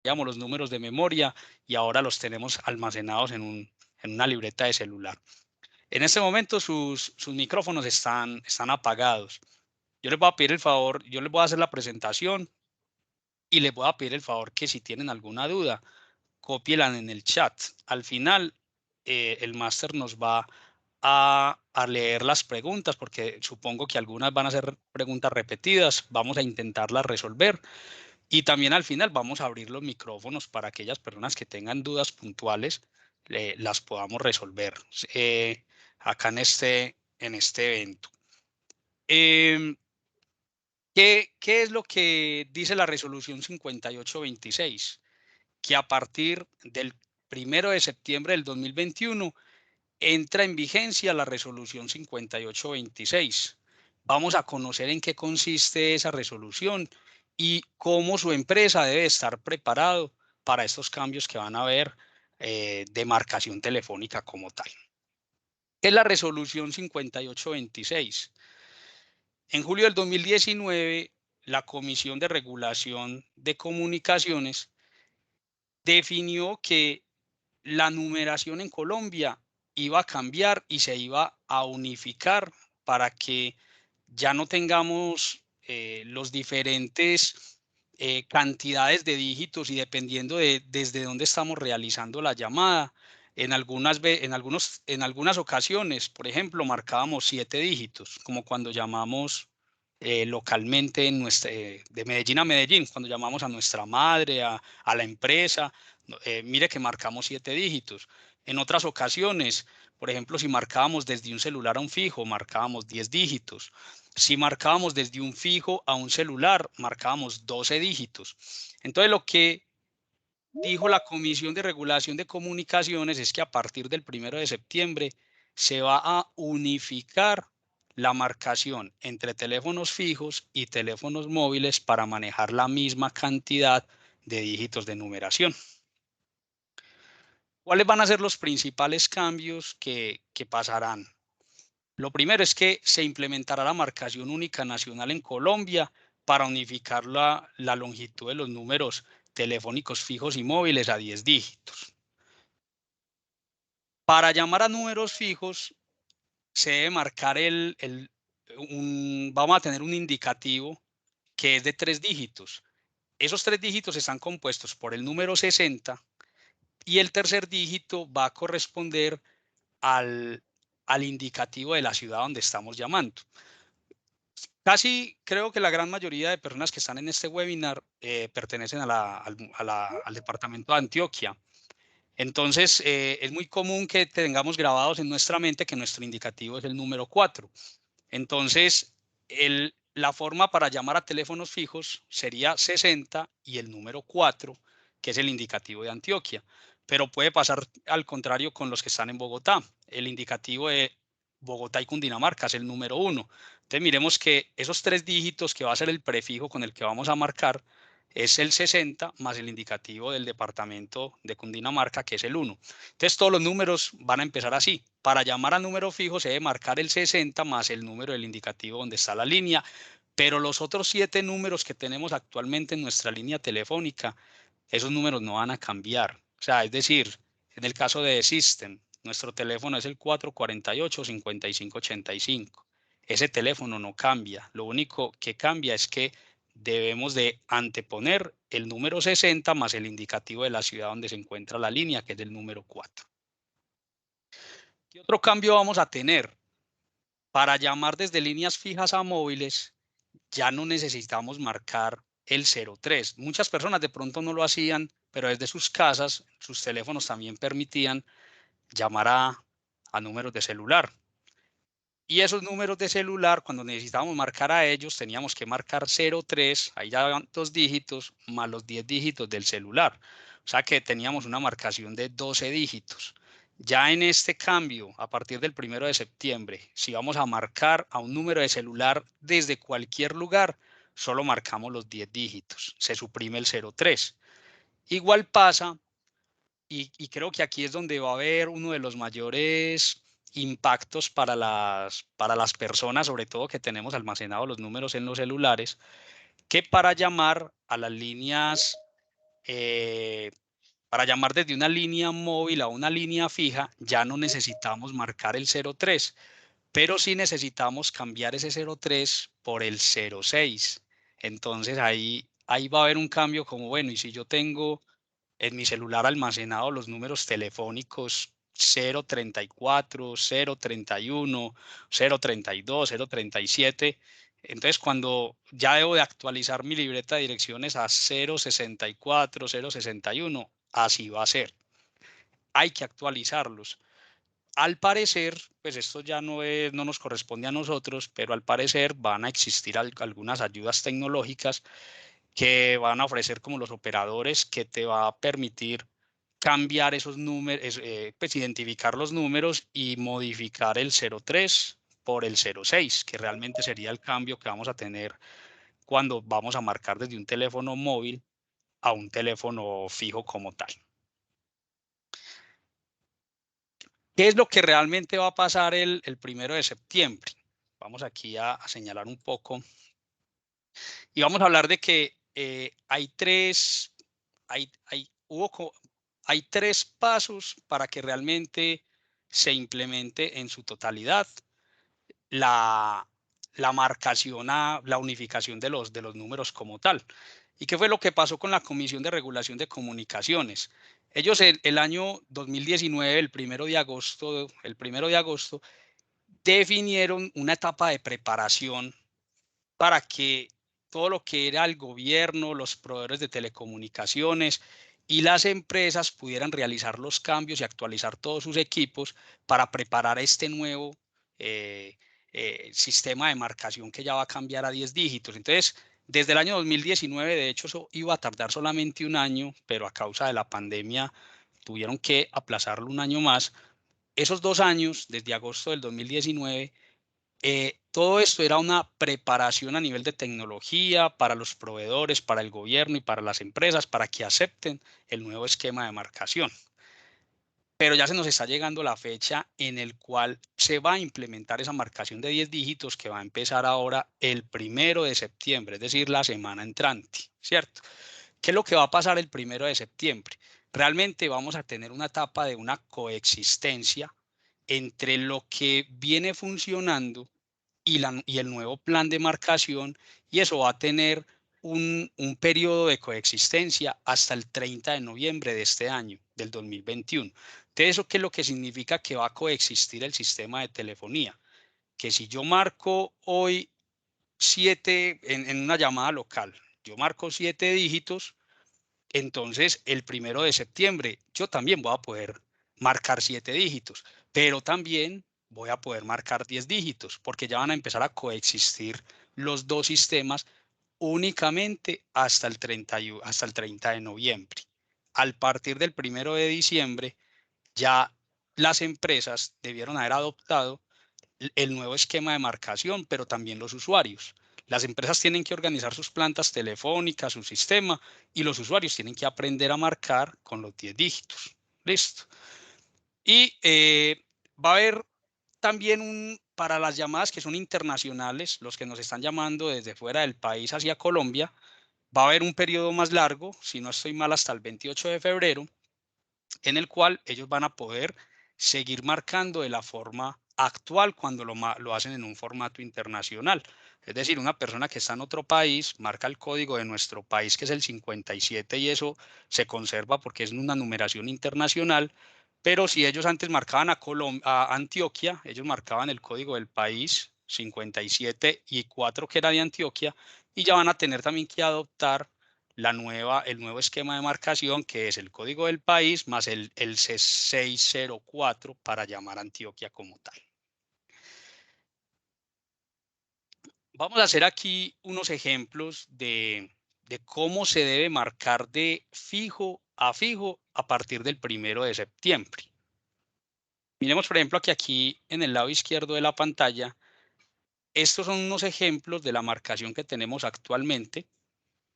los números de memoria y ahora los tenemos almacenados en una libreta de celular. En este momento sus micrófonos están apagados. Yo les voy a pedir el favor, yo les voy a hacer la presentación y les voy a pedir el favor que si tienen alguna duda, cópielan en el chat. Al final, el máster nos va a leer las preguntas porque supongo que algunas van a ser preguntas repetidas. Vamos a intentarlas resolver y también al final vamos a abrir los micrófonos para aquellas personas que tengan dudas puntuales, las podamos resolver acá en este evento. Em, ¿Qué es lo que dice la resolución 5826? Que a partir del 1 de septiembre del 2021 entra en vigencia la resolución 5826. Vamos a conocer en qué consiste esa resolución y cómo su empresa debe estar preparado para estos cambios que van a haber de marcación telefónica como tal. ¿Qué es la resolución 5826? En julio del 2019, la Comisión de Regulación de Comunicaciones definió que la numeración en Colombia iba a cambiar y se iba a unificar para que ya no tengamos los diferentes cantidades de dígitos y dependiendo de desde dónde estamos realizando la llamada. En algunas ocasiones, por ejemplo, marcábamos 7 dígitos, como cuando llamamos localmente de Medellín a Medellín, cuando llamamos a nuestra madre, a la empresa. Mire que marcamos 7 dígitos. En otras ocasiones, por ejemplo, si marcábamos desde un celular a un fijo, marcábamos 10 dígitos. Si marcábamos desde un fijo a un celular, marcábamos 12 dígitos. Entonces, lo que dijo la Comisión de Regulación de Comunicaciones es que a partir del 1 de septiembre se va a unificar la marcación entre teléfonos fijos y teléfonos móviles para manejar la misma cantidad de dígitos de numeración. ¿Cuáles van a ser los principales cambios que pasarán? Lo primero es que se implementará la marcación única nacional en Colombia para unificar la longitud de los números telefónicos fijos y móviles a 10 dígitos. Para llamar a números fijos se debe marcar vamos a tener un indicativo que es de 3 dígitos. Esos 3 dígitos están compuestos por el número 60 y el tercer dígito va a corresponder al indicativo de la ciudad donde estamos llamando. Casi creo que la gran mayoría de personas que están en este webinar pertenecen al departamento de Antioquia. Entonces, es muy común que tengamos grabados en nuestra mente que nuestro indicativo es el número 4. Entonces, la forma para llamar a teléfonos fijos sería 60 y el número 4, que es el indicativo de Antioquia. Pero puede pasar al contrario con los que están en Bogotá. El indicativo de Bogotá y Cundinamarca es el número 1. Entonces, miremos que esos 3 dígitos que va a ser el prefijo con el que vamos a marcar es el 60 más el indicativo del departamento de Cundinamarca, que es el 1. Entonces, todos los números van a empezar así. Para llamar a número fijo se debe marcar el 60 más el número del indicativo donde está la línea, pero los otros 7 números que tenemos actualmente en nuestra línea telefónica, esos números no van a cambiar. O sea, es decir, en el caso de System, nuestro teléfono es el 448-5585. Ese teléfono no cambia. Lo único que cambia es que debemos de anteponer el número 60 más el indicativo de la ciudad donde se encuentra la línea, que es el número 4. ¿Qué otro cambio vamos a tener? Para llamar desde líneas fijas a móviles, ya no necesitamos marcar el 03. Muchas personas de pronto no lo hacían, pero desde sus casas, sus teléfonos también permitían llamar a números de celular. Y esos números de celular, cuando necesitábamos marcar a ellos, teníamos que marcar 03, ahí ya van 2 dígitos, más los 10 dígitos del celular. O sea que teníamos una marcación de 12 dígitos. Ya en este cambio, a partir del 1 de septiembre, si vamos a marcar a un número de celular desde cualquier lugar, solo marcamos los 10 dígitos, se suprime el 03. Igual pasa, y creo que aquí es donde va a haber uno de los mayores impactos para las personas, sobre todo que tenemos almacenados los números en los celulares, que para llamar a las líneas para llamar desde una línea móvil a una línea fija, ya no necesitamos marcar el 03, pero sí necesitamos cambiar ese 03 por el 06. Entonces ahí va a haber un cambio como, bueno, y si yo tengo en mi celular almacenado los números telefónicos 034, 031, 032, 037. Entonces, cuando ya debo de actualizar mi libreta de direcciones a 064, 061, así va a ser. Hay que actualizarlos. Al parecer, pues esto ya no nos corresponde a nosotros, pero al parecer van a existir algunas ayudas tecnológicas que van a ofrecer como los operadores que te va a permitir cambiar esos números, pues identificar los números y modificar el 03 por el 06, que realmente sería el cambio que vamos a tener cuando vamos a marcar desde un teléfono móvil a un teléfono fijo como tal. ¿Qué es lo que realmente va a pasar el 1 de septiembre? Vamos aquí a señalar un poco y vamos a hablar de que hay tres pasos para que realmente se implemente en su totalidad la, la marcación, la unificación de los números como tal. ¿Y qué fue lo que pasó con la Comisión de Regulación de Comunicaciones? Ellos el año 2019, el primero de agosto, definieron una etapa de preparación para que todo lo que era el gobierno, los proveedores de telecomunicaciones y las empresas pudieran realizar los cambios y actualizar todos sus equipos para preparar este nuevo eh, sistema de marcación que ya va a cambiar a 10 dígitos. Entonces, desde el año 2019, de hecho, eso iba a tardar solamente un año, pero a causa de la pandemia tuvieron que aplazarlo un año más. Esos 2 años, desde agosto del 2019, todo esto era una preparación a nivel de tecnología para los proveedores, para el gobierno y para las empresas, para que acepten el nuevo esquema de marcación. Pero ya se nos está llegando la fecha en el cual se va a implementar esa marcación de 10 dígitos que va a empezar ahora el 1 de septiembre, es decir, la semana entrante, ¿cierto? ¿Qué es lo que va a pasar el 1 de septiembre? Realmente vamos a tener una etapa de una coexistencia entre lo que viene funcionando y el nuevo plan de marcación, y eso va a tener un periodo de coexistencia hasta el 30 de noviembre de este año, del 2021. Entonces, ¿eso qué es lo que significa? Que va a coexistir el sistema de telefonía. Que si yo marco hoy en una llamada local, yo marco 7 dígitos, entonces el 1 de septiembre yo también voy a poder marcar 7 dígitos, pero también voy a poder marcar 10 dígitos porque ya van a empezar a coexistir los dos sistemas únicamente hasta el 30 de noviembre. Al partir del 1 de diciembre, ya las empresas debieron haber adoptado el nuevo esquema de marcación, pero también los usuarios. Las empresas tienen que organizar sus plantas telefónicas, su sistema, y los usuarios tienen que aprender a marcar con los 10 dígitos. Listo. Y va a haber también para las llamadas que son internacionales, los que nos están llamando desde fuera del país hacia Colombia, va a haber un periodo más largo, si no estoy mal, hasta el 28 de febrero, en el cual ellos van a poder seguir marcando de la forma actual cuando lo hacen en un formato internacional. Es decir, una persona que está en otro país marca el código de nuestro país, que es el 57, y eso se conserva porque es una numeración internacional. Pero si ellos antes marcaban a Antioquia, ellos marcaban el código del país 57 y 4 que era de Antioquia, y ya van a tener también que adoptar el nuevo esquema de marcación, que es el código del país más el C604 para llamar a Antioquia como tal. Vamos a hacer aquí unos ejemplos de cómo se debe marcar de fijo a partir del 1 de septiembre. Miremos, por ejemplo, que aquí en el lado izquierdo de la pantalla, estos son unos ejemplos de la marcación que tenemos actualmente,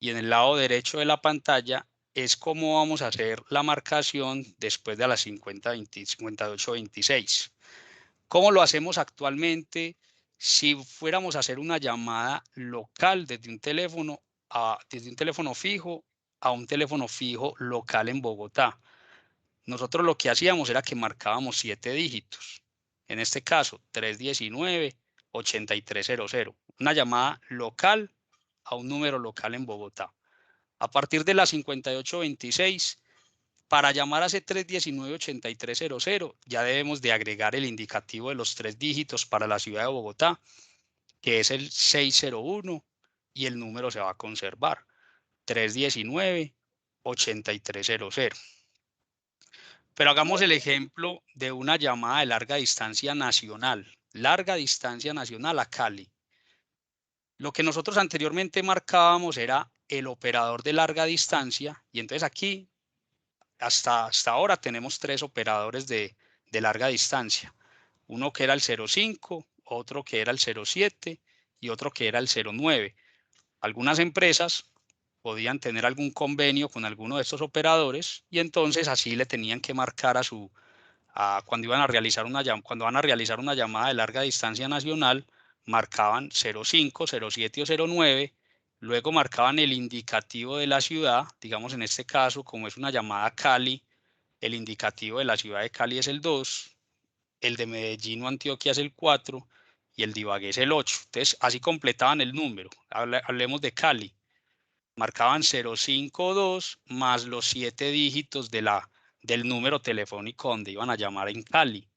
y en el lado derecho de la pantalla es cómo vamos a hacer la marcación después de las 5826. ¿Cómo lo hacemos actualmente? Si fuéramos a hacer una llamada local desde un teléfono fijo a un teléfono fijo local en Bogotá. Nosotros lo que hacíamos era que marcábamos 7 dígitos. En este caso, 319-8300. Una llamada local a un número local en Bogotá. A partir de las 5826, para llamar a ese 319-8300, ya debemos de agregar el indicativo de los 3 dígitos para la ciudad de Bogotá, que es el 601, y el número se va a conservar, 319-8300. Pero hagamos el ejemplo de una llamada de larga distancia nacional a Cali. Lo que nosotros anteriormente marcábamos era el operador de larga distancia, y entonces aquí hasta ahora tenemos 3 operadores de larga distancia. Uno que era el 05, otro que era el 07 y otro que era el 09. Algunas empresas podían tener algún convenio con alguno de estos operadores y entonces así le tenían que marcar cuando van a realizar una llamada de larga distancia nacional, marcaban 05, 07 o 09, luego marcaban el indicativo de la ciudad, digamos en este caso, como es una llamada a Cali, el indicativo de la ciudad de Cali es el 2, el de Medellín o Antioquia es el 4 y el de Ibagué es el 8. Entonces, así completaban el número. Hablemos de Cali. Marcaban 052 más los 7 dígitos del número telefónico donde iban a llamar en Cali.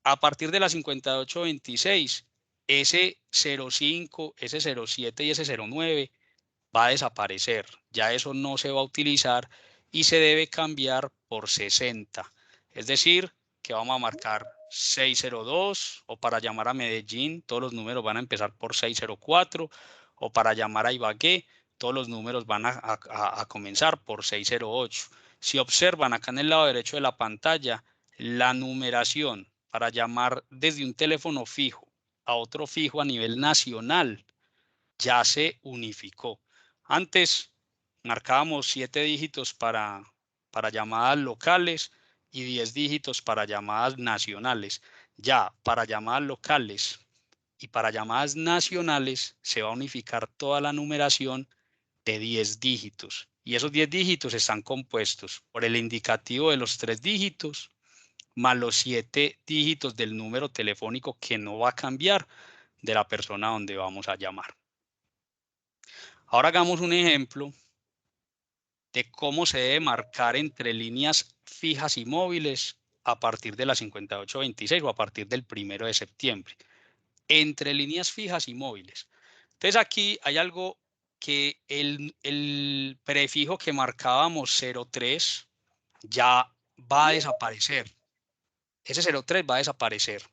A partir de la 5826, ese 05, ese 07 y ese 09 va a desaparecer. Ya eso no se va a utilizar y se debe cambiar por 60. Es decir, que vamos a marcar 602, o para llamar a Medellín todos los números van a empezar por 604, o para llamar a Ibagué todos los números van a comenzar por 608. Si observan acá en el lado derecho de la pantalla, la numeración para llamar desde un teléfono fijo a otro fijo a nivel nacional ya se unificó. Antes marcábamos 7 dígitos para llamadas locales y 10 dígitos para llamadas nacionales. Ya para llamadas locales y para llamadas nacionales se va a unificar toda la numeración de 10 dígitos. Y esos 10 dígitos están compuestos por el indicativo de los 3 dígitos más los 7 dígitos del número telefónico que no va a cambiar de la persona donde vamos a llamar. Ahora hagamos un ejemplo de cómo se debe marcar entre líneas fijas y móviles a partir de la 5826 o a partir del 1 de septiembre. Entre líneas fijas y móviles. Entonces aquí hay algo que el prefijo que marcábamos 03 ya va a desaparecer. Ese 03 va a desaparecer.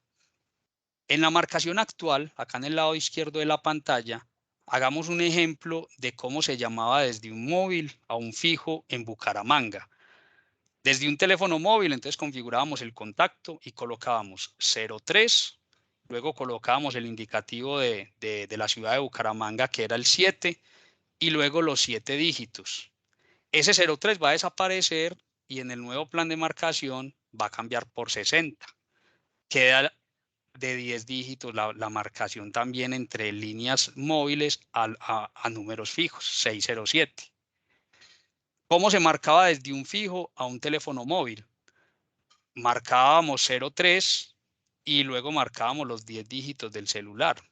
En la marcación actual, acá en el lado izquierdo de la pantalla, hagamos un ejemplo de cómo se llamaba desde un móvil a un fijo en Bucaramanga. Desde un teléfono móvil, entonces configurábamos el contacto y colocábamos 03, luego colocábamos el indicativo de la ciudad de Bucaramanga, que era el 7, y luego los 7 dígitos. Ese 03 va a desaparecer y en el nuevo plan de marcación va a cambiar por 60. Queda de 10 dígitos la marcación también entre líneas móviles a números fijos, 607. ¿Cómo se marcaba desde un fijo a un teléfono móvil? Marcábamos 03 y luego marcábamos los 10 dígitos del celular,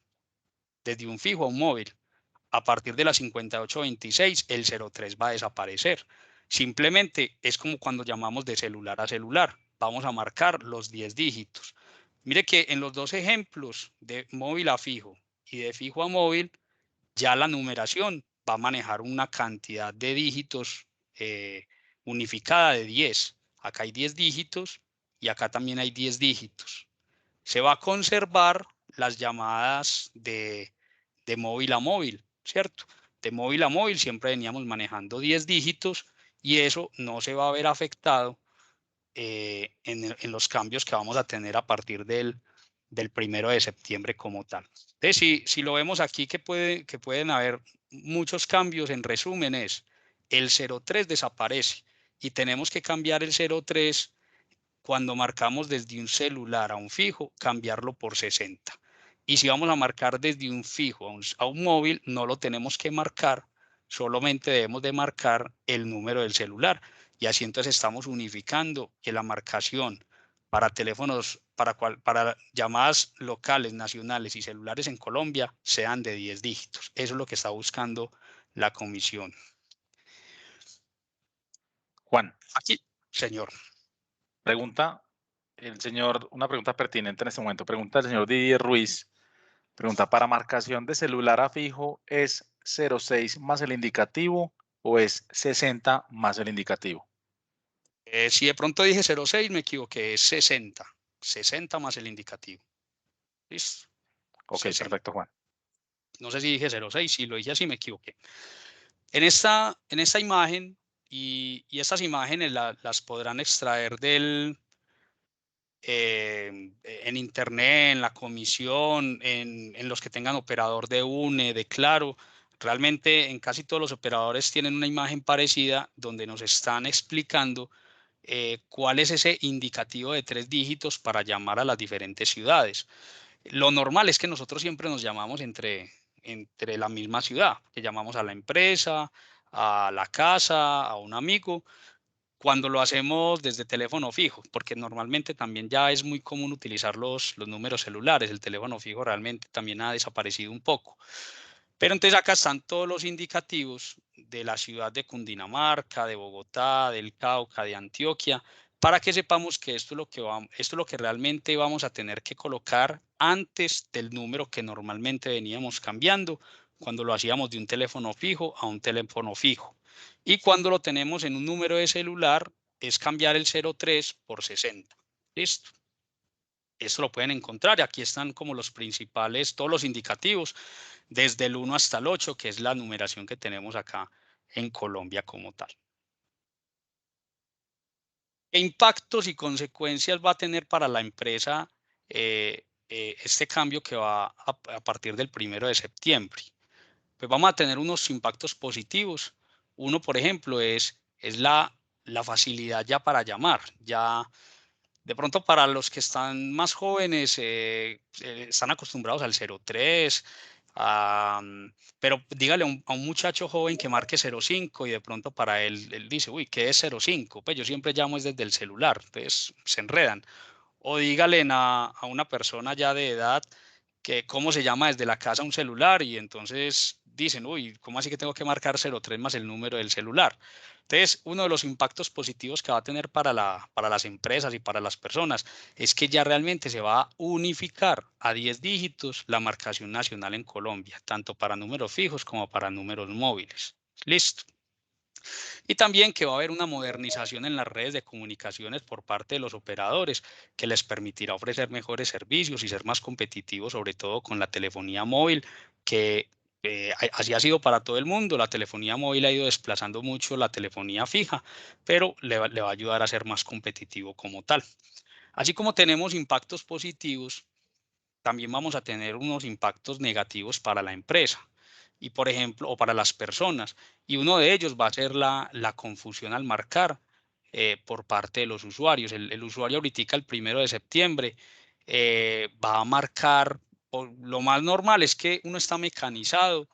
desde un fijo a un móvil. A partir de la 5826, el 03 va a desaparecer. Simplemente es como cuando llamamos de celular a celular. Vamos a marcar los 10 dígitos. Mire que en los dos ejemplos de móvil a fijo y de fijo a móvil, ya la numeración va a manejar una cantidad de dígitos unificada de 10. Acá hay 10 dígitos y acá también hay 10 dígitos. Se va a conservar las llamadas de móvil a móvil, ¿cierto? De móvil a móvil siempre veníamos manejando 10 dígitos y eso no se va a ver afectado en los cambios que vamos a tener a partir del 1 de septiembre como tal. Entonces, si lo vemos aquí que pueden haber muchos cambios, en resumen es el 03 desaparece y tenemos que cambiar el 03 cuando marcamos desde un celular a un fijo, cambiarlo por 60. Y si vamos a marcar desde un fijo a un móvil, no lo tenemos que marcar, solamente debemos de marcar el número del celular. Y así entonces estamos unificando que la marcación para teléfonos, para llamadas locales, nacionales y celulares en Colombia sean de 10 dígitos. Eso es lo que está buscando la comisión. Juan, Aquí, señor. pregunta una pregunta pertinente en este momento. Pregunta el señor Didier Ruiz. Pregunta, ¿para marcación de celular a fijo es 06 más el indicativo o es 60 más el indicativo? Si de pronto dije 06, me equivoqué, es 60. 60 más el indicativo. ¿Listo? Ok, 60. perfecto, Juan. No sé si dije 06, si lo dije así me equivoqué. En esta imagen, y estas imágenes las podrán extraer en internet, en la comisión, en los que tengan operador de UNE, de Claro. Realmente en casi todos los operadores tienen una imagen parecida donde nos están explicando cuál es ese indicativo de 3 dígitos para llamar a las diferentes ciudades. Lo normal es que nosotros siempre nos llamamos entre la misma ciudad, que llamamos a la empresa, a la casa, a un amigo, cuando lo hacemos desde teléfono fijo, porque normalmente también ya es muy común utilizar los números celulares. El teléfono fijo realmente también ha desaparecido un poco. Pero entonces acá están todos los indicativos de la ciudad de Cundinamarca, de Bogotá, del Cauca, de Antioquia, para que sepamos que esto es lo que realmente vamos a tener que colocar antes del número que normalmente veníamos cambiando cuando lo hacíamos de un teléfono fijo a un teléfono fijo. Y cuando lo tenemos en un número de celular, es cambiar el 03 por 60. ¿Listo? Esto lo pueden encontrar. Aquí están como los principales, todos los indicativos, desde el 1 hasta el 8, que es la numeración que tenemos acá en Colombia como tal. ¿Qué impactos y consecuencias va a tener para la empresa este cambio que va a partir del 1 de septiembre? Pues vamos a tener unos impactos positivos. Uno, por ejemplo, es la facilidad ya para llamar. Ya de pronto para los que están más jóvenes, están acostumbrados al 03, pero dígale a un muchacho joven que marque 05 y de pronto para él dice, uy, ¿qué es 05? Pues yo siempre llamo es desde el celular, entonces se enredan. O dígale a una persona ya de edad que cómo se llama desde la casa un celular y entonces dicen, uy, ¿cómo así que tengo que marcar 03 más el número del celular? Entonces, uno de los impactos positivos que va a tener para las empresas y para las personas es que ya realmente se va a unificar a 10 dígitos la marcación nacional en Colombia, tanto para números fijos como para números móviles. Listo. Y también que va a haber una modernización en las redes de comunicaciones por parte de los operadores que les permitirá ofrecer mejores servicios y ser más competitivos, sobre todo con la telefonía móvil, que así ha sido para todo el mundo. La telefonía móvil ha ido desplazando mucho la telefonía fija, pero le va a ayudar a ser más competitivo como tal. Así como tenemos impactos positivos, también vamos a tener unos impactos negativos para la empresa y, por ejemplo, o para las personas. Y uno de ellos va a ser la confusión al marcar por parte de los usuarios. El usuario ahorita, el 1 de septiembre, va a marcar, lo más normal es que uno está mecanizado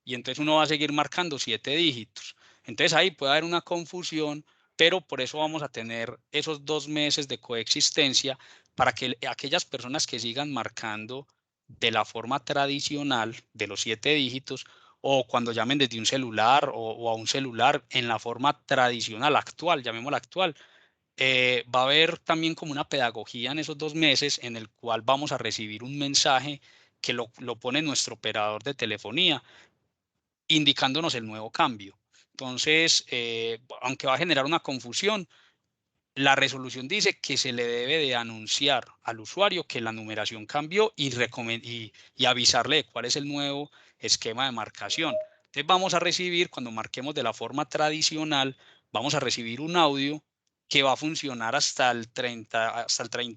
y entonces uno va a seguir marcando 7 dígitos. Entonces ahí puede haber una confusión, pero por eso vamos a tener esos 2 meses de coexistencia para que aquellas personas que sigan marcando de la forma tradicional de los 7 dígitos o cuando llamen desde un celular o a un celular en la forma tradicional actual, llamémosla actual, va a haber también como una pedagogía en esos 2 meses en el cual vamos a recibir un mensaje que lo pone nuestro operador de telefonía indicándonos el nuevo cambio. Entonces, aunque va a generar una confusión, la resolución dice que se le debe de anunciar al usuario que la numeración cambió y avisarle de cuál es el nuevo esquema de marcación. Entonces vamos a recibir, cuando marquemos de la forma tradicional, vamos a recibir un audio que va a funcionar hasta el 30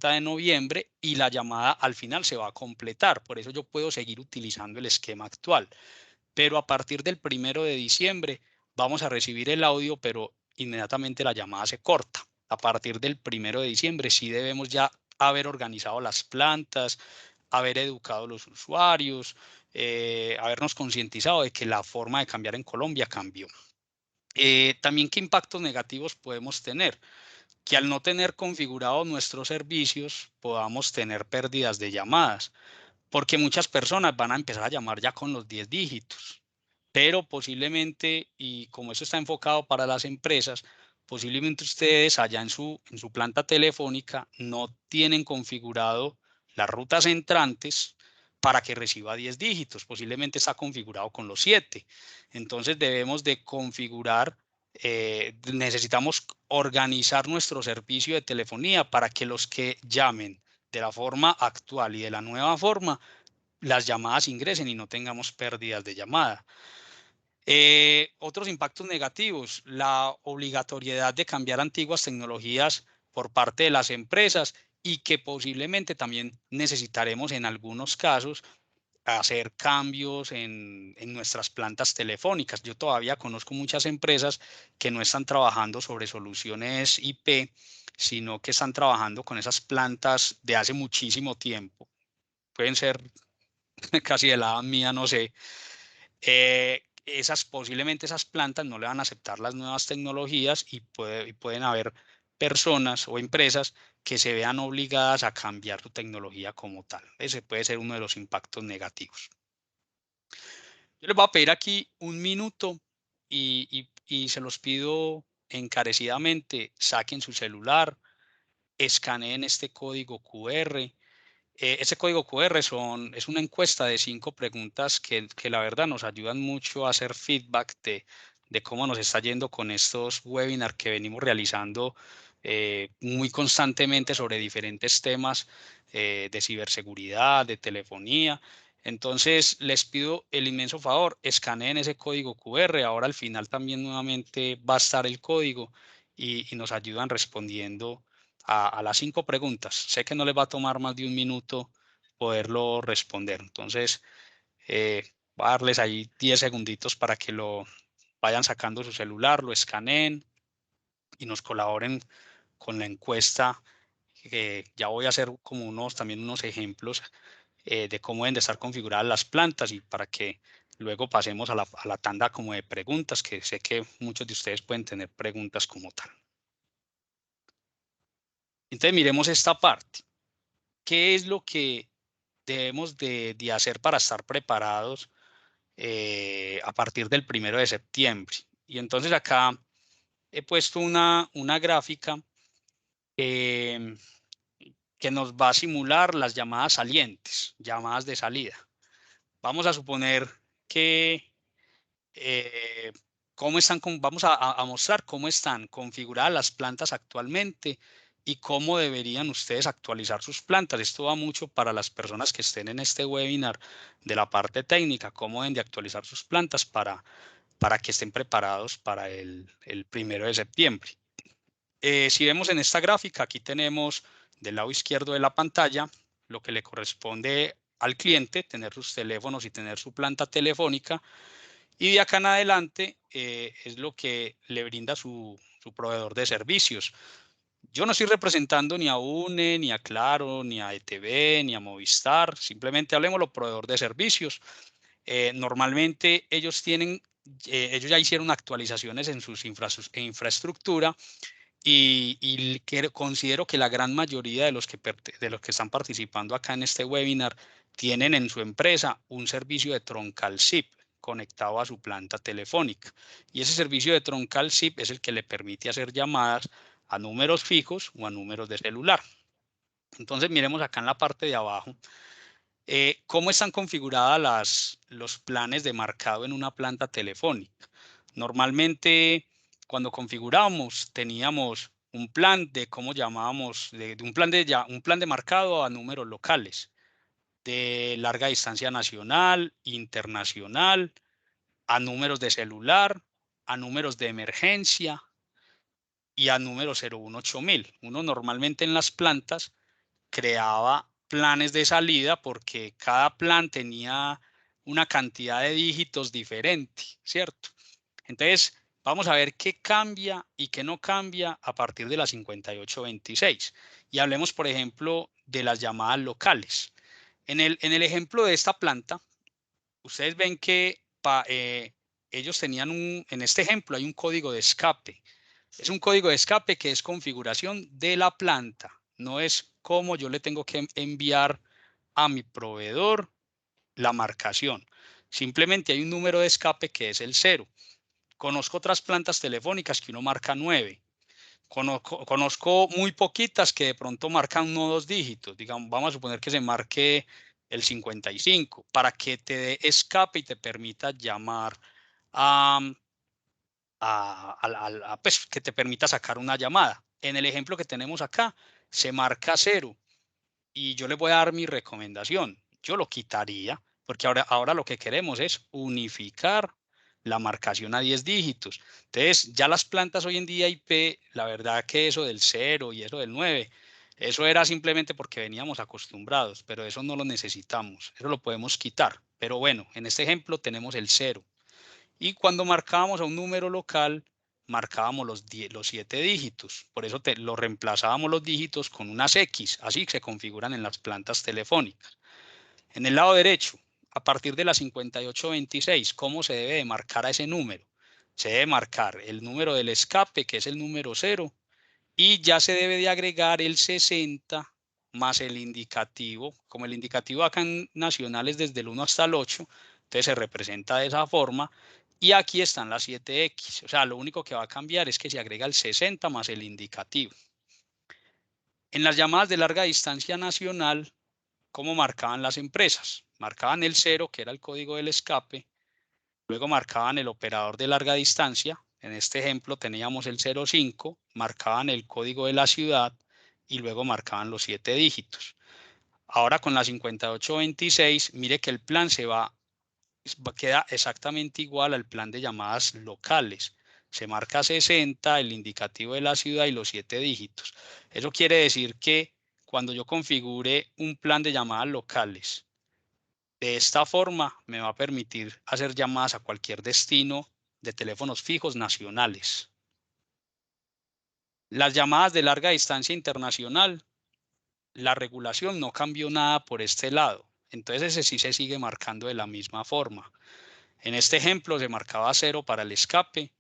de noviembre y la llamada al final se va a completar. Por eso yo puedo seguir utilizando el esquema actual. Pero a partir del 1 de diciembre vamos a recibir el audio, pero inmediatamente la llamada se corta. A partir del 1 de diciembre sí debemos ya haber organizado las plantas, haber educado a los usuarios, habernos concientizado de que la forma de cambiar en Colombia cambió. También, ¿qué impactos negativos podemos tener? Que al no tener configurados nuestros servicios podamos tener pérdidas de llamadas, porque muchas personas van a empezar a llamar ya con los 10 dígitos, pero posiblemente, y como eso está enfocado para las empresas, posiblemente ustedes allá en su planta telefónica no tienen configurado las rutas entrantes para que reciba 10 dígitos, posiblemente está configurado con los 7. Entonces debemos de configurar, necesitamos organizar nuestro servicio de telefonía para que los que llamen de la forma actual y de la nueva forma, las llamadas ingresen y no tengamos pérdidas de llamada. Otros impactos negativos, la obligatoriedad de cambiar antiguas tecnologías por parte de las empresas y que posiblemente también necesitaremos en algunos casos hacer cambios en nuestras plantas telefónicas. Yo todavía conozco muchas empresas que no están trabajando sobre soluciones IP, sino que están trabajando con esas plantas de hace muchísimo tiempo. Pueden ser casi de la edad mía, no sé. Posiblemente esas plantas no le van a aceptar las nuevas tecnologías y pueden haber personas o empresas que se vean obligadas a cambiar su tecnología como tal. Ese puede ser uno de los impactos negativos. Yo les voy a pedir aquí un minuto y se los pido encarecidamente, saquen su celular, escaneen este código QR. Ese código QR es una encuesta de 5 preguntas que la verdad nos ayudan mucho a hacer feedback de cómo nos está yendo con estos webinars que venimos realizando muy constantemente sobre diferentes temas de ciberseguridad, de telefonía. Entonces, les pido el inmenso favor, escaneen ese código QR. Ahora al final también nuevamente va a estar el código y nos ayudan respondiendo a las 5 preguntas. Sé que no les va a tomar más de un minuto poderlo responder. Entonces, voy a darles ahí 10 segunditos para que lo vayan sacando su celular, lo escaneen y nos colaboren con la encuesta. Ya voy a hacer como también unos ejemplos de cómo deben de estar configuradas las plantas y para que luego pasemos a la tanda como de preguntas, que sé que muchos de ustedes pueden tener preguntas como tal. Entonces, miremos esta parte. ¿Qué es lo que debemos de hacer para estar preparados a partir del 1 de septiembre? Y entonces acá he puesto una gráfica eh, que nos va a simular las llamadas salientes, llamadas de salida. Vamos a suponer que vamos a mostrar cómo están configuradas las plantas actualmente y cómo deberían ustedes actualizar sus plantas. Esto va mucho para las personas que estén en este webinar de la parte técnica, cómo deben de actualizar sus plantas para que estén preparados para el 1 de septiembre. Si vemos en esta gráfica, aquí tenemos del lado izquierdo de la pantalla lo que le corresponde al cliente, tener sus teléfonos y tener su planta telefónica. Y de acá en adelante es lo que le brinda su proveedor de servicios. Yo no estoy representando ni a UNE, ni a Claro, ni a ETV, ni a Movistar. Simplemente hablemos de los proveedores de servicios. Normalmente ellos ya hicieron actualizaciones en sus infraestructura y considero que la gran mayoría de los que están participando acá en este webinar tienen en su empresa un servicio de troncal SIP conectado a su planta telefónica. Y ese servicio de troncal SIP es el que le permite hacer llamadas a números fijos o a números de celular. Entonces, miremos acá en la parte de abajo cómo están configuradas los planes de marcado en una planta telefónica. Normalmente, cuando configuramos, teníamos un plan de cómo llamábamos, un plan de marcado a números locales, de larga distancia nacional, internacional, a números de celular, a números de emergencia y a números 018.000. Uno normalmente en las plantas creaba planes de salida porque cada plan tenía una cantidad de dígitos diferente, ¿cierto? Entonces, vamos a ver qué cambia y qué no cambia a partir de la 5826. Y hablemos, por ejemplo, de las llamadas locales. En el ejemplo de esta planta, ustedes ven que ellos tenían en este ejemplo hay un código de escape. Es un código de escape que es configuración de la planta. No es cómo yo le tengo que enviar a mi proveedor la marcación. Simplemente hay un número de escape que es el 0. Conozco otras plantas telefónicas que uno marca 9. Conozco muy poquitas que de pronto marcan 1 o 2 dígitos. Digamos, vamos a suponer que se marque el 55 para que te dé escape y te permita llamar pues, que te permita sacar una llamada. En el ejemplo que tenemos acá, se marca 0 y yo le voy a dar mi recomendación. Yo lo quitaría porque ahora lo que queremos es unificar la marcación a 10 dígitos. Entonces, ya las plantas hoy en día IP, la verdad que eso del 0 y eso del 9, eso era simplemente porque veníamos acostumbrados, pero eso no lo necesitamos, eso lo podemos quitar. Pero bueno, en este ejemplo tenemos el 0. Y cuando marcábamos a un número local, marcábamos los 7 dígitos. Por eso lo reemplazábamos los dígitos con unas X, así se configuran en las plantas telefónicas. En el lado derecho, a partir de la 5826, ¿cómo se debe de marcar a ese número? Se debe marcar el número del escape, que es el número 0, y ya se debe de agregar el 60 más el indicativo. Como el indicativo acá en Nacional es desde el 1 hasta el 8, entonces se representa de esa forma. Y aquí están las 7X. O sea, lo único que va a cambiar es que se agrega el 60 más el indicativo. En las llamadas de larga distancia nacional, ¿cómo marcaban las empresas? Marcaban el 0, que era el código del escape. Luego marcaban el operador de larga distancia. En este ejemplo teníamos el 05, marcaban el código de la ciudad y luego marcaban los 7 dígitos. Ahora con la 5826, mire que el plan queda exactamente igual al plan de llamadas locales. Se marca 60, el indicativo de la ciudad y los 7 dígitos. Eso quiere decir que cuando yo configure un plan de llamadas locales, de esta forma me va a permitir hacer llamadas a cualquier destino de teléfonos fijos nacionales. Las llamadas de larga distancia internacional, la regulación no cambió nada por este lado. Entonces ese sí se sigue marcando de la misma forma. En este ejemplo se marcaba 0 para el escape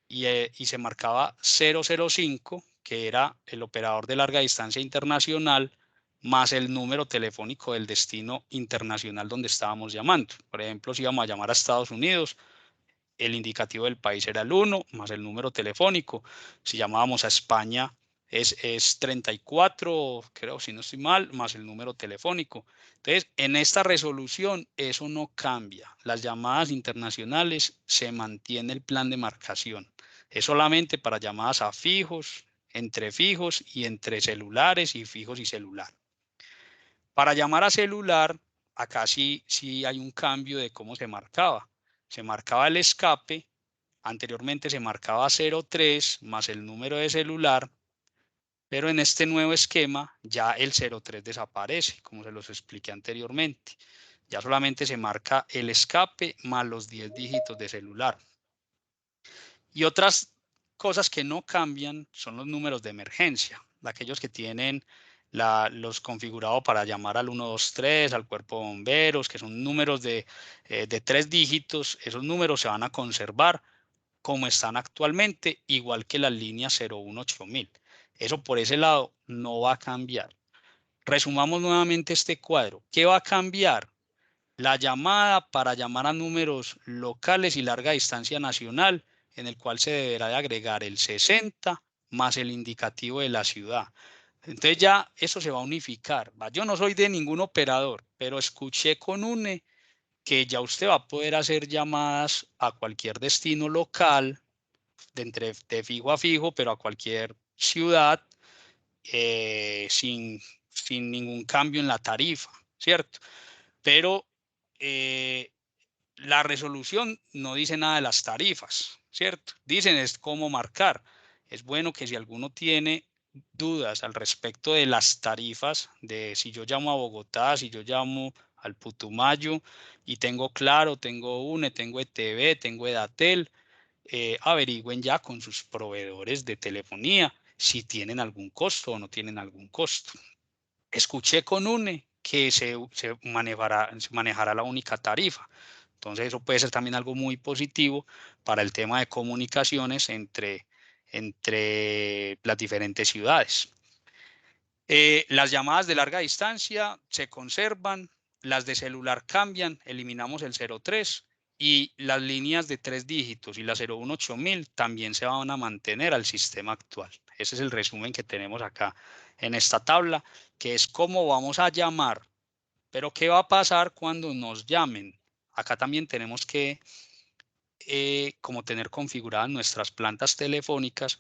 y se marcaba 005, que era el operador de larga distancia internacional, más el número telefónico del destino internacional donde estábamos llamando. Por ejemplo, si íbamos a llamar a Estados Unidos, el indicativo del país era el 1 más el número telefónico. Si llamábamos a España es 34, creo, si no estoy mal, más el número telefónico. Entonces, en esta resolución eso no cambia. Las llamadas internacionales se mantiene el plan de marcación. Es solamente para llamadas a fijos, entre fijos y entre celulares y fijos y celular. Para llamar a celular, acá sí hay un cambio de cómo se marcaba. Se marcaba el escape, anteriormente se marcaba 03 más el número de celular, pero en este nuevo esquema ya el 03 desaparece, como se los expliqué anteriormente. Ya solamente se marca el escape más los 10 dígitos de celular. Y otras cosas que no cambian son los números de emergencia, aquellos que tienen los configurados para llamar al 123, al cuerpo de bomberos, que son números de 3 dígitos. Esos números se van a conservar como están actualmente, igual que las líneas 018.000. Eso por ese lado no va a cambiar. Resumamos nuevamente este cuadro. ¿Qué va a cambiar? La llamada para llamar a números locales y larga distancia nacional, en el cual se deberá de agregar el 60 más el indicativo de la ciudad. Entonces ya eso se va a unificar. Yo no soy de ningún operador, pero escuché con UNE que ya usted va a poder hacer llamadas a cualquier destino local, de fijo a fijo, pero a cualquier ciudad, sin ningún cambio en la tarifa, ¿cierto? Pero la resolución no dice nada de las tarifas, ¿cierto? Dicen es cómo marcar. Es bueno que si alguno tiene dudas al respecto de las tarifas, de si yo llamo a Bogotá, si yo llamo al Putumayo y tengo Claro, tengo UNE, tengo ETV, tengo Edatel, averigüen ya con sus proveedores de telefonía si tienen algún costo o no tienen algún costo. Escuché con UNE que se manejará la única tarifa. Entonces eso puede ser también algo muy positivo para el tema de comunicaciones entre las diferentes ciudades. Las llamadas de larga distancia se conservan, las de celular cambian, eliminamos el 03 y las líneas de 3 dígitos y la 018.000 también se van a mantener al sistema actual. Ese es el resumen que tenemos acá en esta tabla, que es cómo vamos a llamar, pero qué va a pasar cuando nos llamen. Acá también tenemos que como tener configuradas nuestras plantas telefónicas,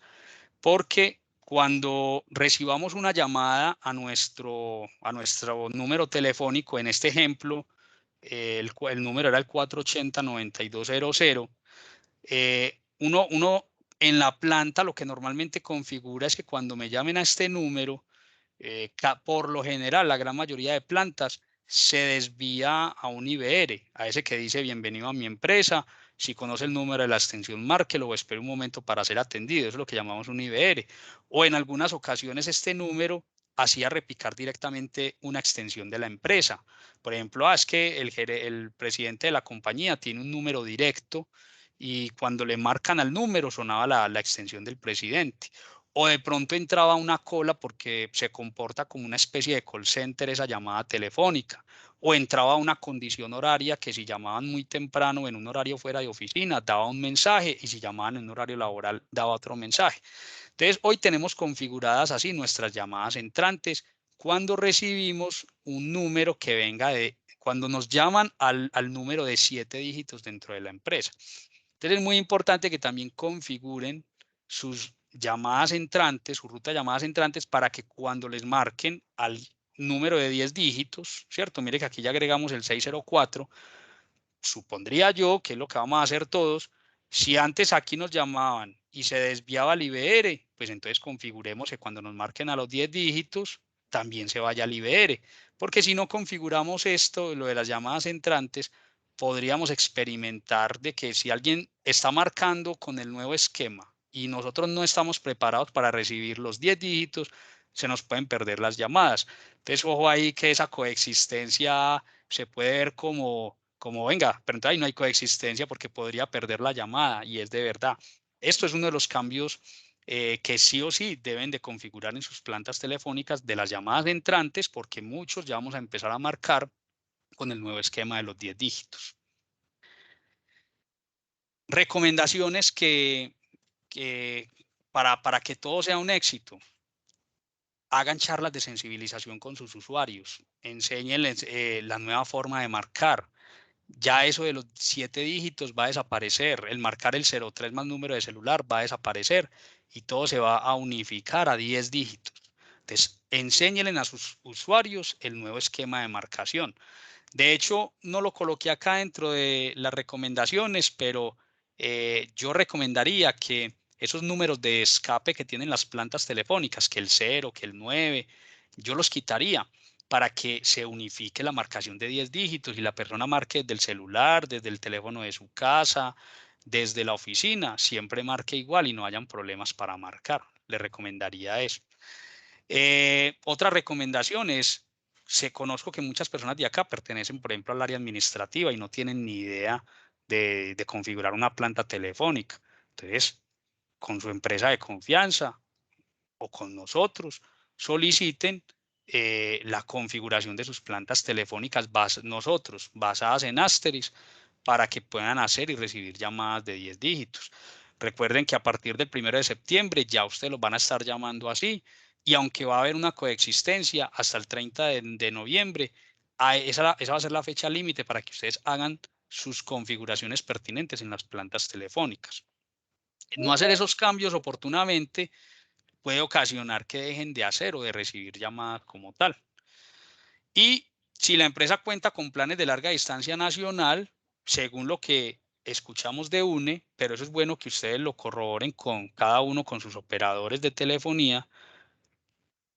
porque cuando recibamos una llamada a nuestro número telefónico, en este ejemplo, el número era el 480-9200, uno en la planta lo que normalmente configura es que cuando me llamen a este número, por lo general, la gran mayoría de plantas se desvía a un IBR, a ese que dice bienvenido a mi empresa. Si conoce el número de la extensión, márquelo o espere un momento para ser atendido. Eso es lo que llamamos un IBR. O en algunas ocasiones este número hacía repicar directamente una extensión de la empresa. Por ejemplo, es que el presidente de la compañía tiene un número directo y cuando le marcan al número sonaba la extensión del presidente. O de pronto entraba una cola porque se comporta como una especie de call center esa llamada telefónica, o entraba una condición horaria que si llamaban muy temprano en un horario fuera de oficina daba un mensaje y si llamaban en un horario laboral daba otro mensaje. Entonces hoy tenemos configuradas así nuestras llamadas entrantes cuando recibimos un número que venga cuando nos llaman al número de 7 dígitos dentro de la empresa. Entonces es muy importante que también configuren sus llamadas entrantes, su ruta de llamadas entrantes, para que cuando les marquen al número de 10 dígitos, ¿cierto? Mire que aquí ya agregamos el 604, supondría yo, que es lo que vamos a hacer todos, si antes aquí nos llamaban y se desviaba al IBR, pues entonces configuremos que cuando nos marquen a los 10 dígitos, también se vaya al IBR, porque si no configuramos esto, lo de las llamadas entrantes, podríamos experimentar de que si alguien está marcando con el nuevo esquema y nosotros no estamos preparados para recibir los 10 dígitos, se nos pueden perder las llamadas. Entonces, ojo ahí que esa coexistencia se puede ver como venga, pero entonces ahí no hay coexistencia porque podría perder la llamada y es de verdad. Esto es uno de los cambios que sí o sí deben de configurar en sus plantas telefónicas de las llamadas entrantes, porque muchos ya vamos a empezar a marcar con el nuevo esquema de los 10 dígitos. Recomendaciones para que todo sea un éxito. Hagan charlas de sensibilización con sus usuarios, enséñenles la nueva forma de marcar. Ya eso de los 7 dígitos va a desaparecer, el marcar el 03 más número de celular va a desaparecer y todo se va a unificar a 10 dígitos. Entonces, enséñenle a sus usuarios el nuevo esquema de marcación. De hecho, no lo coloqué acá dentro de las recomendaciones, pero yo recomendaría que esos números de escape que tienen las plantas telefónicas, que el 0, que el 9, yo los quitaría para que se unifique la marcación de 10 dígitos y la persona marque desde el celular, desde el teléfono de su casa, desde la oficina, siempre marque igual y no hayan problemas para marcar. Le recomendaría eso. Otra recomendación es, conozco que muchas personas de acá pertenecen, por ejemplo, al área administrativa y no tienen ni idea de configurar una planta telefónica. Entonces, con su empresa de confianza o con nosotros, soliciten la configuración de sus plantas telefónicas nosotros, basadas en Asterix, para que puedan hacer y recibir llamadas de 10 dígitos. Recuerden que a partir del 1 de septiembre ya ustedes los van a estar llamando así y aunque va a haber una coexistencia hasta el 30 de noviembre, esa va a ser la fecha límite para que ustedes hagan sus configuraciones pertinentes en las plantas telefónicas. No hacer esos cambios oportunamente puede ocasionar que dejen de hacer o de recibir llamadas como tal. Y si la empresa cuenta con planes de larga distancia nacional, según lo que escuchamos de UNE, pero eso es bueno que ustedes lo corroboren con cada uno con sus operadores de telefonía,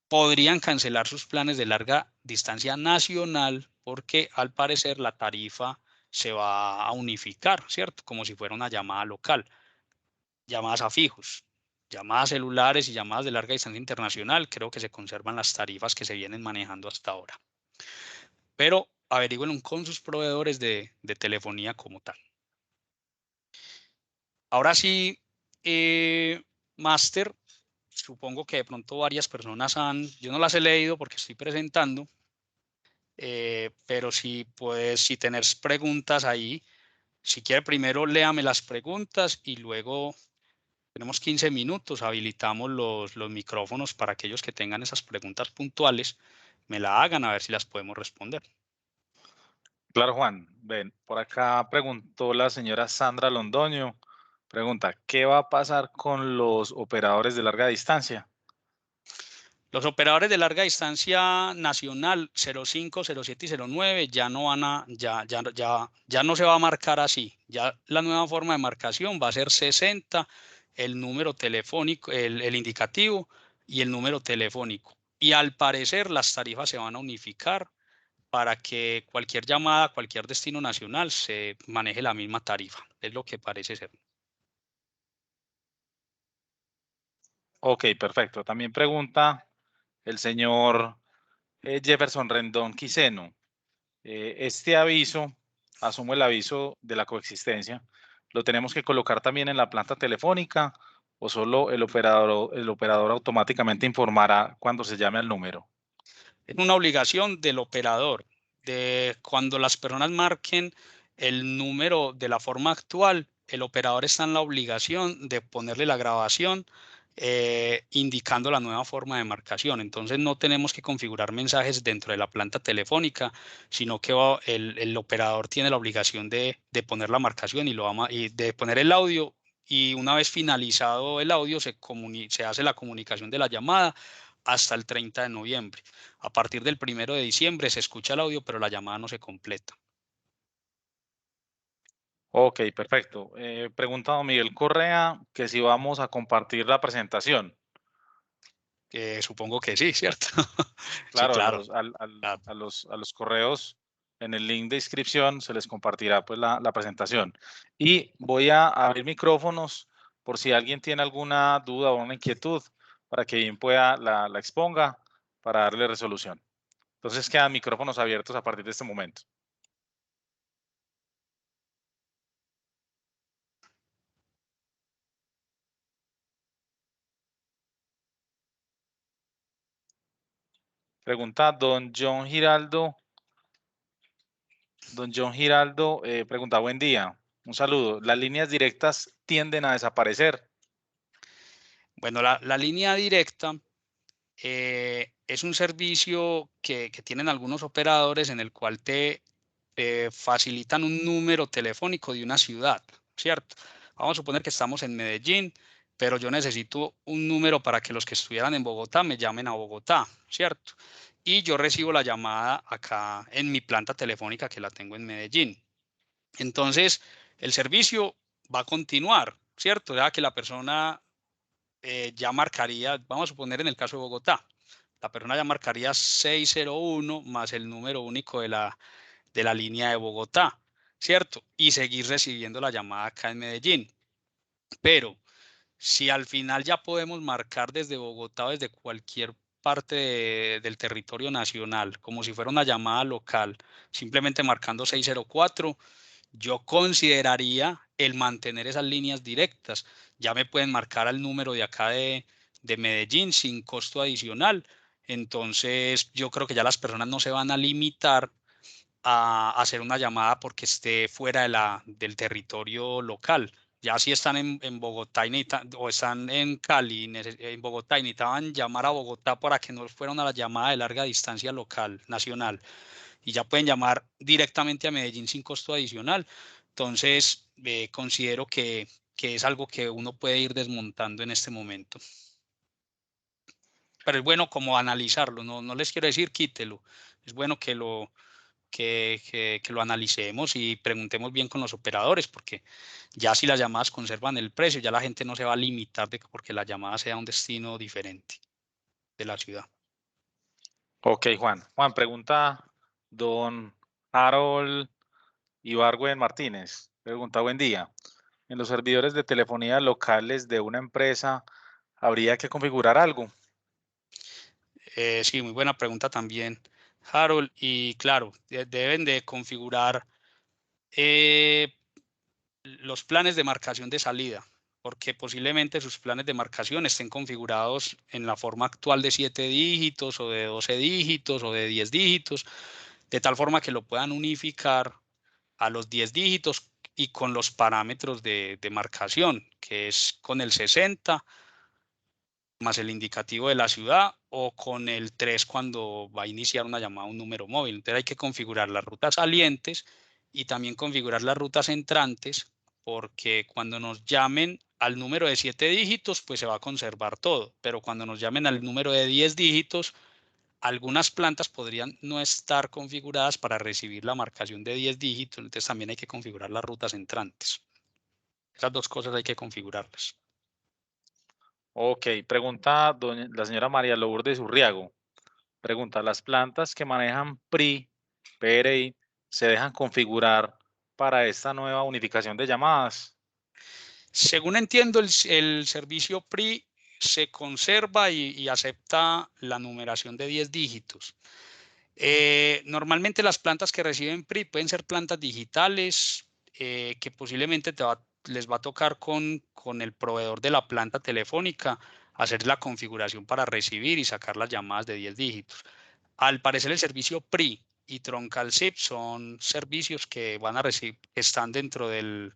podrían cancelar sus planes de larga distancia nacional porque al parecer la tarifa se va a unificar, ¿cierto? Como si fuera una llamada local, llamadas a fijos. Llamadas celulares y llamadas de larga distancia internacional, creo que se conservan las tarifas que se vienen manejando hasta ahora. Pero averigüen con sus proveedores de telefonía como tal. Ahora sí, Master, supongo que de pronto varias personas yo no las he leído porque estoy presentando, pero si tenés preguntas ahí, si quiere primero léame las preguntas y luego tenemos 15 minutos, habilitamos los micrófonos para aquellos que tengan esas preguntas puntuales, me la hagan a ver si las podemos responder. Claro, Juan. Ven, por acá preguntó la señora Sandra Londoño. Pregunta, ¿qué va a pasar con los operadores de larga distancia? Los operadores de larga distancia nacional 05, 07 y 09 ya no se va a marcar así. Ya la nueva forma de marcación va a ser 60, el número telefónico, el indicativo y el número telefónico. Y al parecer las tarifas se van a unificar para que cualquier llamada a cualquier destino nacional se maneje la misma tarifa. Es lo que parece ser. Ok, perfecto. También pregunta el señor Jefferson Rendón Quiseno. Este aviso, asumo el aviso de la coexistencia, ¿lo tenemos que colocar también en la planta telefónica o solo el operador automáticamente informará cuando se llame al número? Es una obligación del operador de cuando las personas marquen el número de la forma actual, el operador está en la obligación de ponerle la grabación indicando la nueva forma de marcación. Entonces no tenemos que configurar mensajes dentro de la planta telefónica, sino que el operador tiene la obligación de poner la marcación y de poner el audio. Y una vez finalizado el audio, se hace la comunicación de la llamada hasta el 30 de noviembre. A partir del 1 de diciembre se escucha el audio, pero la llamada no se completa. Ok, perfecto. Pregunta don Miguel Correa que si vamos a compartir la presentación. Supongo que sí, ¿cierto? Sí, Claro, claro, claro. a los correos en el link de inscripción se les compartirá pues la presentación. Y voy a abrir micrófonos por si alguien tiene alguna duda o una inquietud para que bien pueda la exponga para darle resolución. Entonces quedan micrófonos abiertos a partir de este momento. Pregunta don John Giraldo. Don John Giraldo pregunta, buen día, un saludo. ¿Las líneas directas tienden a desaparecer? Bueno, la línea directa es un servicio que tienen algunos operadores en el cual te facilitan un número telefónico de una ciudad, ¿cierto? Vamos a suponer que estamos en Medellín, pero yo necesito un número para que los que estuvieran en Bogotá me llamen a Bogotá, ¿cierto? Y yo recibo la llamada acá en mi planta telefónica que la tengo en Medellín. Entonces, el servicio va a continuar, ¿cierto? Ya que la persona ya marcaría, vamos a suponer en el caso de Bogotá, la persona ya marcaría 601 más el número único de la línea de Bogotá, ¿cierto? Y seguir recibiendo la llamada acá en Medellín. Pero si al final ya podemos marcar desde Bogotá o desde cualquier parte del territorio nacional, como si fuera una llamada local, simplemente marcando 604, yo consideraría el mantener esas líneas directas. Ya me pueden marcar al número de acá de Medellín sin costo adicional. Entonces, yo creo que ya las personas no se van a limitar a hacer una llamada porque esté fuera del territorio local. Ya si están en Bogotá o están en Cali, en Bogotá y necesitaban llamar a Bogotá para que no fuera una llamada de larga distancia local, nacional, y ya pueden llamar directamente a Medellín sin costo adicional. Entonces, considero que es algo que uno puede ir desmontando en este momento. Pero es bueno como analizarlo, no les quiero decir quítelo, es bueno que lo analicemos y preguntemos bien con los operadores, porque ya si las llamadas conservan el precio, ya la gente no se va a limitar porque la llamada sea un destino diferente de la ciudad. Ok, Juan. Juan, pregunta don Harold Ibargüen Martínez. Pregunta, buen día. En los servidores de telefonía locales de una empresa, ¿habría que configurar algo? Sí, muy buena pregunta también. Harold, y claro, deben de configurar los planes de marcación de salida, porque posiblemente sus planes de marcación estén configurados en la forma actual de 7 dígitos o de 12 dígitos o de 10 dígitos, de tal forma que lo puedan unificar a los 10 dígitos y con los parámetros de marcación, que es con el 60 más el indicativo de la ciudad o con el 3 cuando va a iniciar una llamada a un número móvil. Entonces hay que configurar las rutas salientes y también configurar las rutas entrantes, porque cuando nos llamen al número de 7 dígitos, pues se va a conservar todo, pero cuando nos llamen al número de 10 dígitos, algunas plantas podrían no estar configuradas para recibir la marcación de 10 dígitos, entonces también hay que configurar las rutas entrantes. Esas dos cosas hay que configurarlas. Ok, pregunta la señora María Lourdes Urriago. Pregunta, ¿las plantas que manejan PRI, PRI, se dejan configurar para esta nueva unificación de llamadas? Según entiendo, el servicio PRI se conserva y acepta la numeración de 10 dígitos. Normalmente las plantas que reciben PRI pueden ser plantas digitales que posiblemente les va a tocar con el proveedor de la planta telefónica hacer la configuración para recibir y sacar las llamadas de 10 dígitos. Al parecer el servicio PRI y Troncal SIP son servicios que van a recibir, están dentro del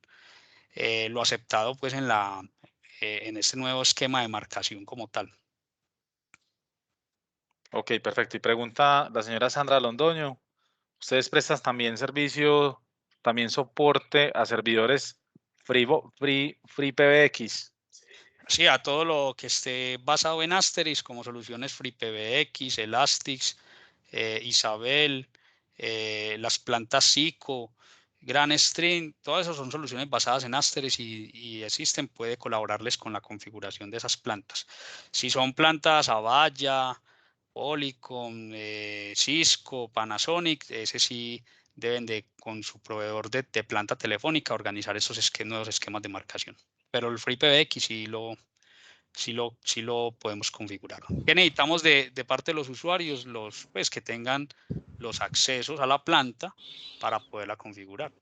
lo aceptado pues en este nuevo esquema de marcación como tal. Ok, perfecto. Y pregunta la señora Sandra Londoño, ¿ustedes prestan también servicio, también soporte a servidores Free PBX? Sí, a todo lo que esté basado en Asterix, como soluciones FreePBX, Elastix, Isabel, las plantas Sico, GrandString, todas esas son soluciones basadas en Asterix y existen, puede colaborarles con la configuración de esas plantas. Si son plantas Avaya, Polycom, Cisco, Panasonic, ese sí deben de, con su proveedor de planta telefónica, organizar esos nuevos esquemas de marcación. Pero el FreePBX sí lo podemos configurar. ¿Qué necesitamos de parte de los usuarios? Pues, que tengan los accesos a la planta para poderla configurar.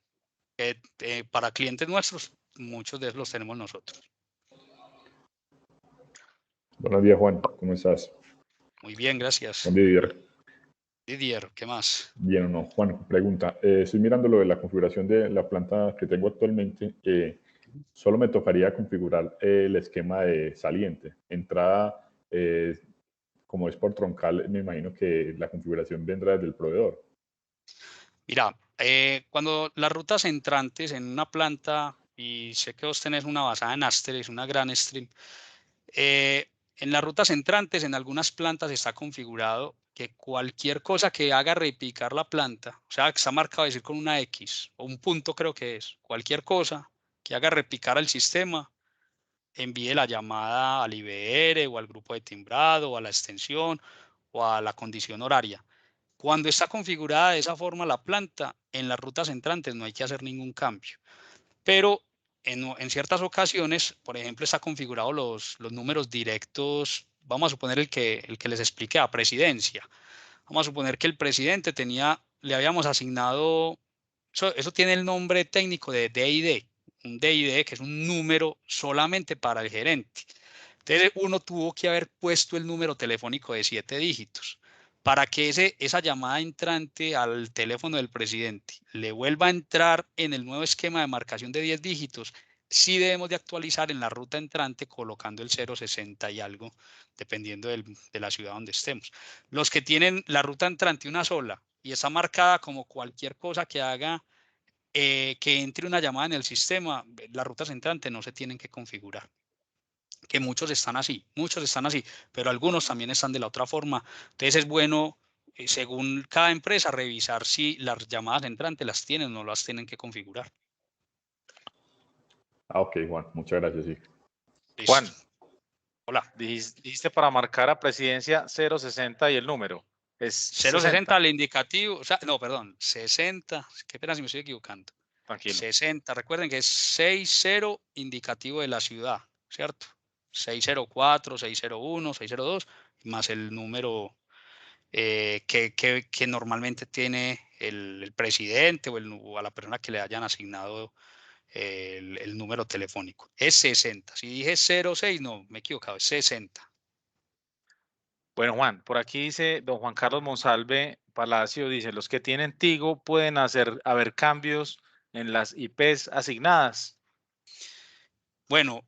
Para clientes nuestros, muchos de esos los tenemos nosotros. Buenos días, Juan. ¿Cómo estás? Muy bien, gracias. Juan Didier. Didier, ¿qué más? Bien o no. Juan, pregunta. Estoy mirando lo de la configuración de la planta que tengo actualmente. Solo me tocaría configurar el esquema de saliente. Entrada, como es por troncal, me imagino que la configuración vendrá desde el proveedor. Mira, cuando las rutas entrantes en una planta, y sé que vos tenés una basada en Asterix, una GrandStream, en las rutas entrantes, en algunas plantas está configurado que cualquier cosa que haga repicar la planta, o sea, que está marcado decir con una X o un punto creo que es, cualquier cosa que haga repicar al sistema, envíe la llamada al IBR o al grupo de timbrado o a la extensión o a la condición horaria. Cuando está configurada de esa forma la planta, en las rutas entrantes no hay que hacer ningún cambio. Pero en ciertas ocasiones, por ejemplo, está configurado los números directos. Vamos a suponer el que les expliqué a presidencia. Vamos a suponer que el presidente le habíamos asignado, eso tiene el nombre técnico de DID, un DID que es un número solamente para el gerente. Entonces uno tuvo que haber puesto el número telefónico de 7 dígitos para que esa llamada entrante al teléfono del presidente le vuelva a entrar en el nuevo esquema de marcación de 10 dígitos. Sí debemos de actualizar en la ruta entrante colocando el 060 y algo, dependiendo de la ciudad donde estemos. Los que tienen la ruta entrante una sola y está marcada como cualquier cosa que haga que entre una llamada en el sistema, las rutas entrantes no se tienen que configurar. Que muchos están así, pero algunos también están de la otra forma. Entonces es bueno, según cada empresa, revisar si las llamadas entrantes las tienen o no las tienen que configurar. Ok, Juan. Muchas gracias, sí. Listo. Juan, Hola. dijiste para marcar a presidencia 060 y el número. Es 060 60. al indicativo, o sea, no, perdón, 60, qué pena si me estoy equivocando. Tranquilo. 60, recuerden que es 60 indicativo de la ciudad, ¿cierto? 604, 601, 602, más el número que normalmente tiene el presidente o a la persona que le hayan asignado el número telefónico. Es 60. Si dije 06, no, me he equivocado, es 60. Bueno, Juan, por aquí dice don Juan Carlos Monsalve Palacio, dice, los que tienen Tigo pueden haber cambios en las IPs asignadas. Bueno,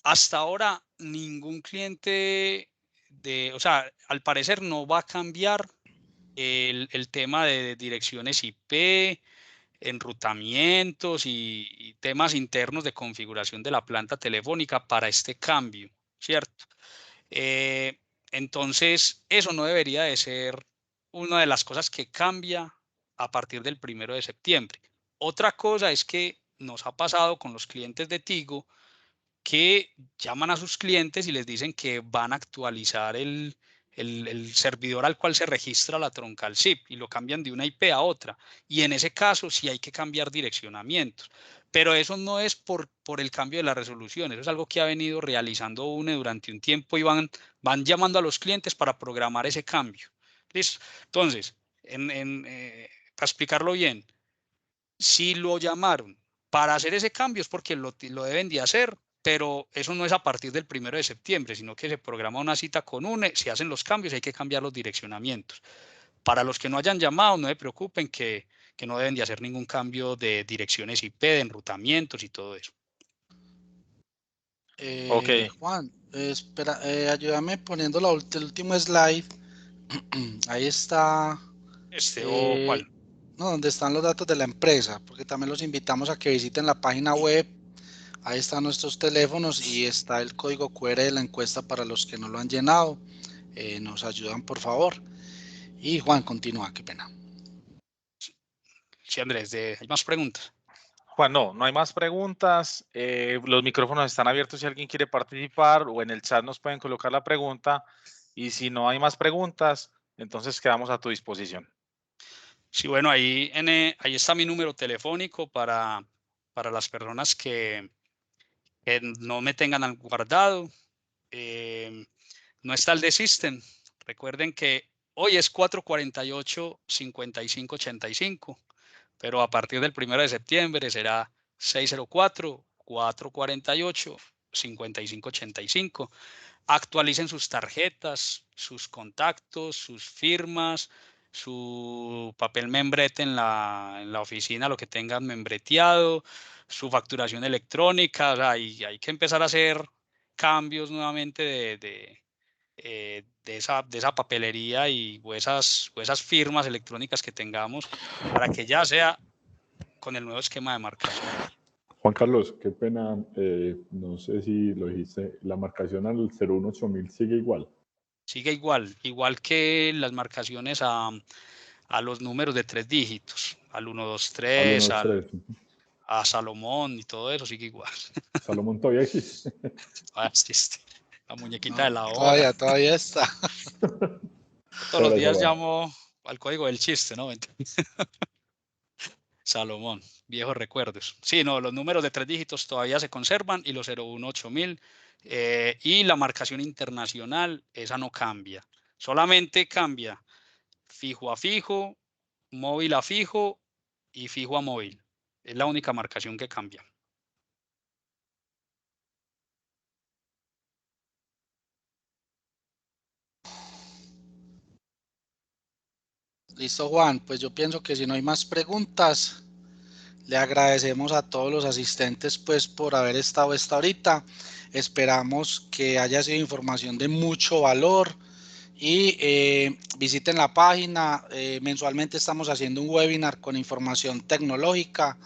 hasta ahora ningún cliente o sea, al parecer no va a cambiar el tema de direcciones IP, enrutamientos y temas internos de configuración de la planta telefónica para este cambio, ¿cierto? Eh, entonces, eso no debería de ser una de las cosas que cambia a partir del 1 de septiembre. Otra cosa es que nos ha pasado con los clientes de Tigo que llaman a sus clientes y les dicen que van a actualizar el servidor al cual se registra la troncal SIP y lo cambian de una IP a otra. Y en ese caso sí hay que cambiar direccionamientos. Pero eso no es por el cambio de la resolución, eso es algo que ha venido realizando UNE durante un tiempo y van llamando a los clientes para programar ese cambio. ¿Listo? Entonces, para explicarlo bien, si lo llamaron para hacer ese cambio es porque lo deben de hacer, pero eso no es a partir del 1 de septiembre, sino que se programa una cita con UNE, se hacen los cambios, hay que cambiar los direccionamientos. Para los que no hayan llamado, no se preocupen que no deben de hacer ningún cambio de direcciones IP, de enrutamientos y todo eso. Ok, Juan, espera, ayúdame poniendo el último slide. Ahí está. ¿O eh, cuál? no, donde están los datos de la empresa, porque también los invitamos a que visiten la página web. Ahí están nuestros teléfonos y está el código QR de la encuesta para los que no lo han llenado. Nos ayudan, por favor. Y Juan, continúa, qué pena. Sí, Andrés, ¿hay más preguntas? Juan, no hay más preguntas. Los micrófonos están abiertos si alguien quiere participar o en el chat nos pueden colocar la pregunta. Y si no hay más preguntas, entonces quedamos a tu disposición. Sí, bueno, ahí está mi número telefónico para las personas que no me tengan guardado. No está el de System. Recuerden que hoy es 448-5585, pero a partir del 1 de septiembre será 604-448-5585. Actualicen sus tarjetas, sus contactos, sus firmas, su papel membrete en la oficina, lo que tengan membreteado, su facturación electrónica. O sea, hay que empezar a hacer cambios nuevamente de esa papelería o esas firmas electrónicas que tengamos para que ya sea con el nuevo esquema de marcación. Juan Carlos, qué pena, no sé si lo dijiste, la marcación al 018000 sigue igual. Sigue igual que las marcaciones a los números de 3 dígitos, al 123, Al 123. a Salomón y todo eso sigue igual. Salomón todavía existe. Existe. La muñequita No, de la hora. todavía está. Todos los Era esa días vaina. llamo al código del chiste, ¿no? Salomón, viejos recuerdos. Sí, no, los números de 3 dígitos todavía se conservan y los 018000. Y la marcación internacional, esa no cambia. Solamente cambia fijo a fijo, móvil a fijo y fijo a móvil. Es la única marcación que cambia. Listo, Juan. Pues yo pienso que si no hay más preguntas, le agradecemos a todos los asistentes pues por haber estado esta horita. Esperamos que haya sido información de mucho valor y visiten la página. Mensualmente estamos haciendo un webinar con información tecnológica.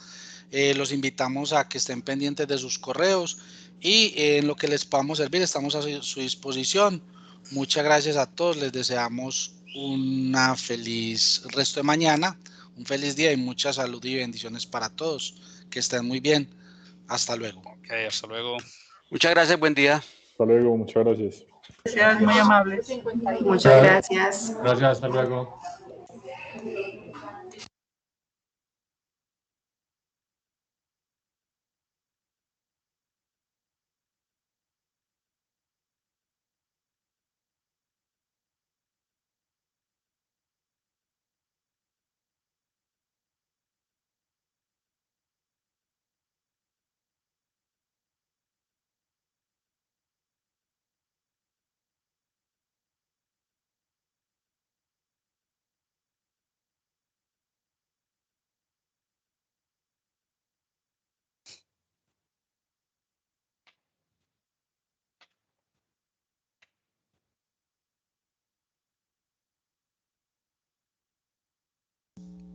Los invitamos a que estén pendientes de sus correos y en lo que les podamos servir estamos a su disposición. Muchas gracias a todos. Les deseamos una feliz resto de mañana, un feliz día y mucha salud y bendiciones para todos. Que estén muy bien. Hasta luego. Ok, hasta luego. Muchas gracias, buen día. Hasta luego, muchas gracias. Gracias, muy amables. Muchas gracias. Gracias, hasta luego.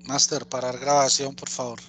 Master, parar grabación, por favor.